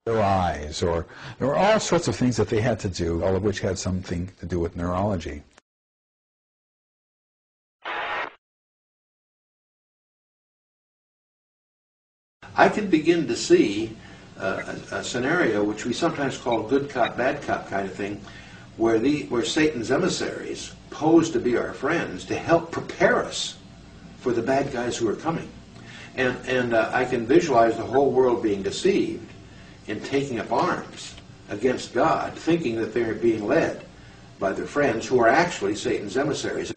their eyes, or there were all sorts of things that they had to do, all of which had something to do with neurology. I can begin to see a scenario which we sometimes call good cop, bad cop kind of thing, where Satan's emissaries pose to be our friends to help prepare us for the bad guys who are coming. And I can visualize the whole world being deceived in taking up arms against God, thinking that they're being led by their friends who are actually Satan's emissaries.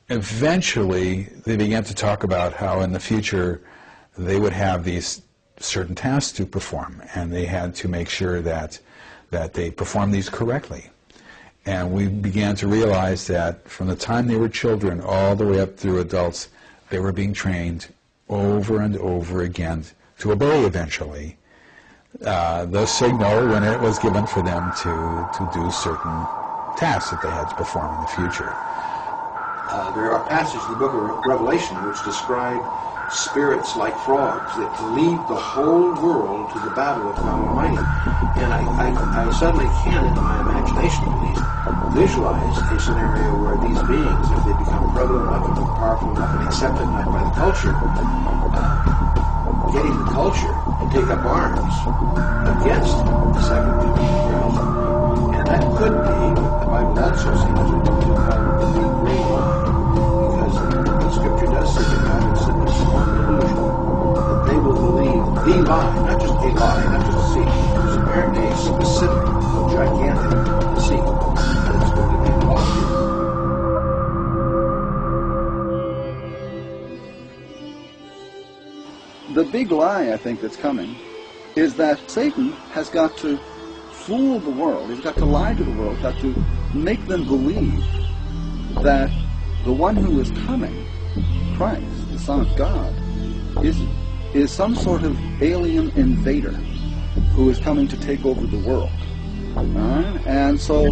Eventually, they began to talk about how in the future they would have these certain tasks to perform, and they had to make sure that they performed these correctly. And we began to realize that from the time they were children all the way up through adults, they were being trained over and over again to obey eventually the signal when it was given for them to do certain tasks that they had to perform in the future. There are passages in the book of Revelation which describe spirits like frogs that lead the whole world to the battle of God Almighty. And I suddenly can, in my imagination at least, visualize a scenario where these beings, if they become prevalent enough and powerful enough and accepted enough by the culture, getting the culture to take up arms against the second coming. And that could be, the Bible also seems to be green line. Scripture does say that God has set this on the illusion that they will believe the lie, not just a lie, not just a deceit. There's apparently a specific, gigantic deceit that is going to be involved here. The big lie, I think, that's coming is that Satan has got to fool the world. He's got to lie to the world, got to make them believe that the one who is coming, Christ, the Son of God, is some sort of alien invader who is coming to take over the world. And so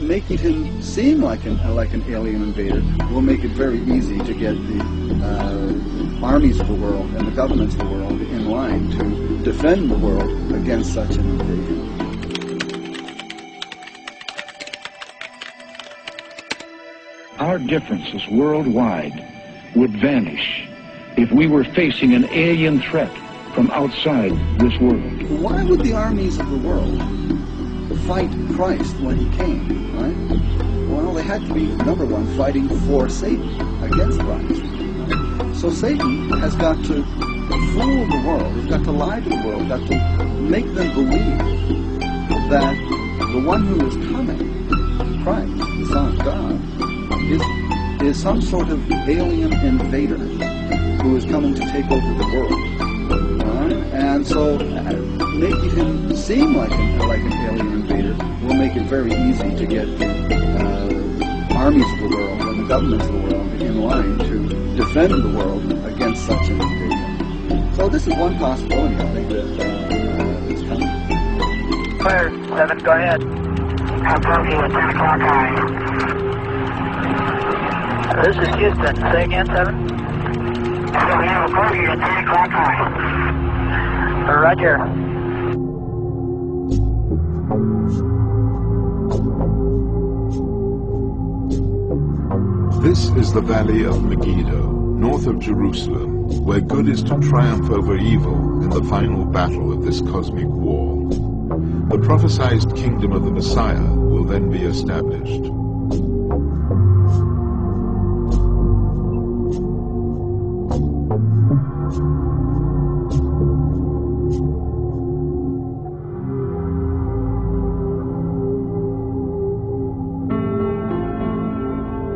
making him seem like an alien invader will make it very easy to get the armies of the world and the governments of the world in line to defend the world against such an invasion. Our differences worldwide would vanish if we were facing an alien threat from outside this world. Why would the armies of the world fight Christ when he came, right? Well, they had to be, number one, fighting for Satan against Christ. So Satan has got to fool the world, he's got to lie to the world, got to make them believe that the one who is coming, Christ, the Son of God, is some sort of alien invader who is coming to take over the world. And so making him seem like an alien invader will make it very easy to get the armies of the world and the governments of the world in line to defend the world against such an invasion. So this is one possibility, I think, that is coming. Clear. 7, go ahead. Approaching at 10 o'clock high. This is Houston. Say again, 7. We have a bogey at 10 o'clock high. Roger. This is the valley of Megiddo, north of Jerusalem, where good is to triumph over evil in the final battle of this cosmic war. The prophesied kingdom of the Messiah will then be established.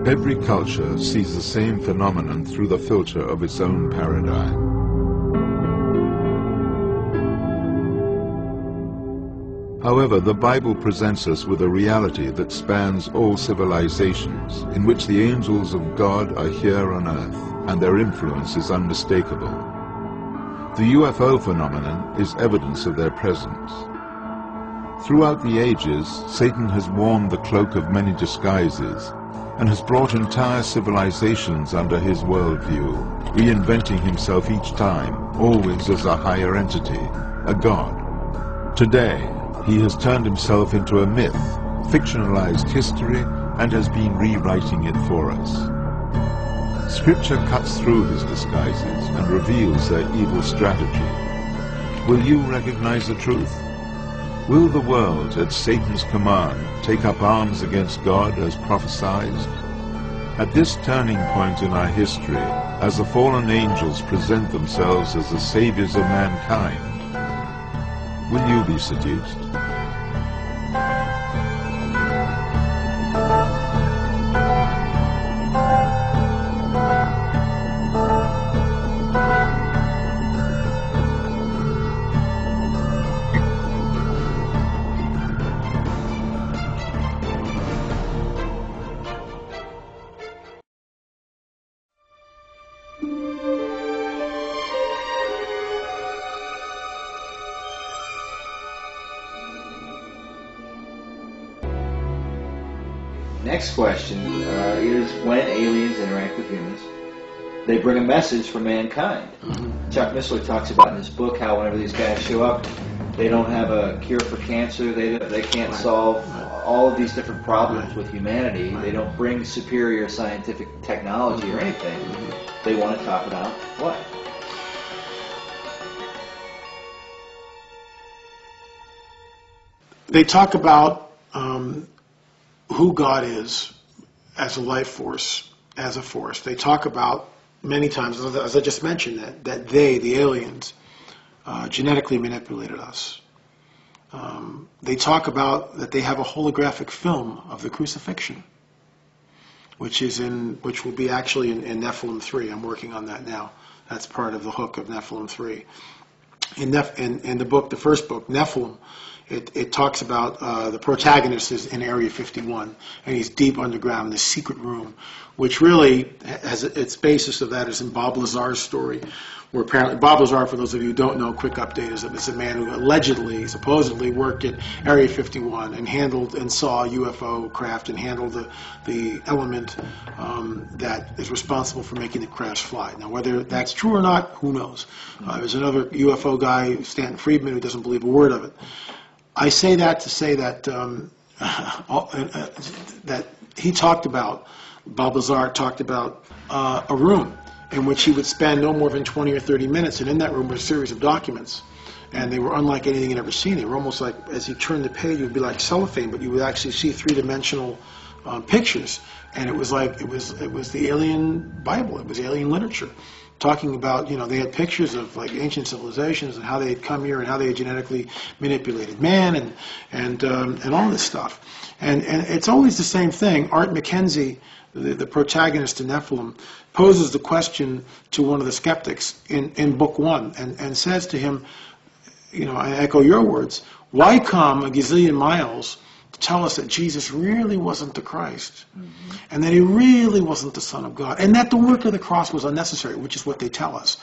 Every culture sees the same phenomenon through the filter of its own paradigm. However, the Bible presents us with a reality that spans all civilizations, in which the angels of God are here on earth, and their influence is unmistakable. The UFO phenomenon is evidence of their presence. Throughout the ages, Satan has worn the cloak of many disguises, and has brought entire civilizations under his worldview, reinventing himself each time, always as a higher entity, a god. Today, he has turned himself into a myth, fictionalized history, and has been rewriting it for us. Scripture cuts through his disguises and reveals their evil strategy. Will you recognize the truth? Will the world, at Satan's command, take up arms against God as prophesied? At this turning point in our history, as the fallen angels present themselves as the saviors of mankind, will you be seduced? Next question is, when aliens interact with humans, they bring a message for mankind. Chuck Missler talks about in his book how whenever these guys show up, they don't have a cure for cancer, they can't solve all of these different problems with humanity. They don't bring superior scientific technology or anything. They want to talk about what? They talk about who God is as a life force, as a force. They talk about many times, as I just mentioned, that they, the aliens, genetically manipulated us. They talk about that they have a holographic film of the crucifixion, which will be actually in Nephilim 3. I'm working on that now. That's part of the hook of Nephilim 3. In the book, the first book, Nephilim, it talks about the protagonist is in Area 51, and he's deep underground in this secret room, which really has its basis of that is in Bob Lazar's story, where apparently Bob Lazar, for those of you who don't know, quick update is that it's a man who allegedly, supposedly worked at Area 51 and handled and saw UFO craft and handled the element that is responsible for making the crash fly. Now, whether that's true or not, who knows? There's another UFO guy, Stanton Friedman, who doesn't believe a word of it. I say that to say that that he talked about, Bob Lazar talked about a room in which he would spend no more than 20 or 30 minutes, and in that room were a series of documents, and they were unlike anything he'd ever seen. They were almost like, as he turned the page, it would be like cellophane, but you would actually see three-dimensional pictures, and it was like, it was the alien Bible, it was alien literature, talking about, they had pictures of like ancient civilizations and how they had come here and how they had genetically manipulated man and all this stuff. And it's always the same thing. Art McKenzie, the protagonist in Nephilim, poses the question to one of the skeptics in book 1 and says to him, I echo your words, why come a gazillion miles to tell us that Jesus really wasn't the Christ, and that he really wasn't the Son of God, and that the work of the cross was unnecessary, which is what they tell us.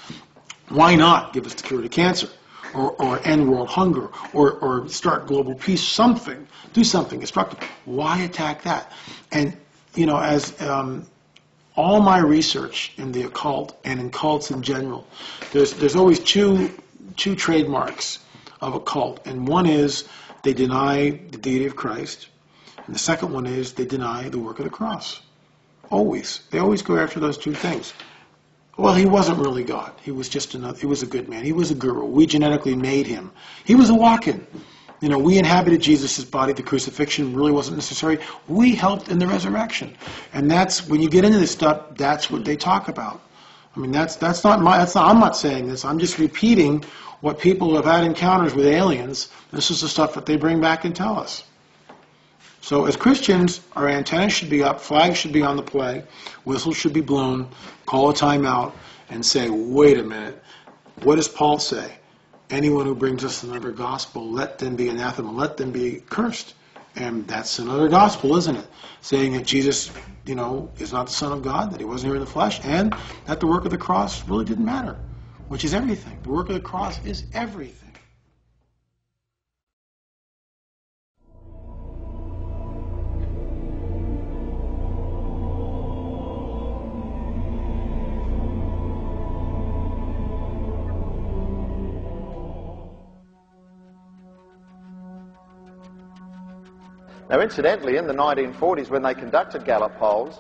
Why not give us the cure to cancer, or end world hunger, or start global peace, something, do something constructive? Why attack that? And, as all my research in the occult and in cults in general, there's always two trademarks of a cult, and one is they deny the deity of Christ, and the second one is they deny the work of the cross. Always. They always go after those two things. Well, he wasn't really God. He was just he was a good man. He was a guru. We genetically made him. He was a walk-in. We inhabited Jesus' body. The crucifixion really wasn't necessary. We helped in the resurrection. And that's, when you get into this stuff, that's what they talk about. I mean, I'm not saying this. I'm just repeating what people who have had encounters with aliens, this is the stuff that they bring back and tell us. So as Christians, our antennas should be up, flags should be on the play, whistles should be blown, call a timeout, and say, wait a minute, what does Paul say? Anyone who brings us another gospel, let them be anathema, let them be cursed. And that's another gospel, isn't it? Saying that Jesus, is not the Son of God, that he wasn't here in the flesh, and that the work of the cross really didn't matter, which is everything. The work of the cross is everything. Now, incidentally, in the 1940s, when they conducted Gallup polls,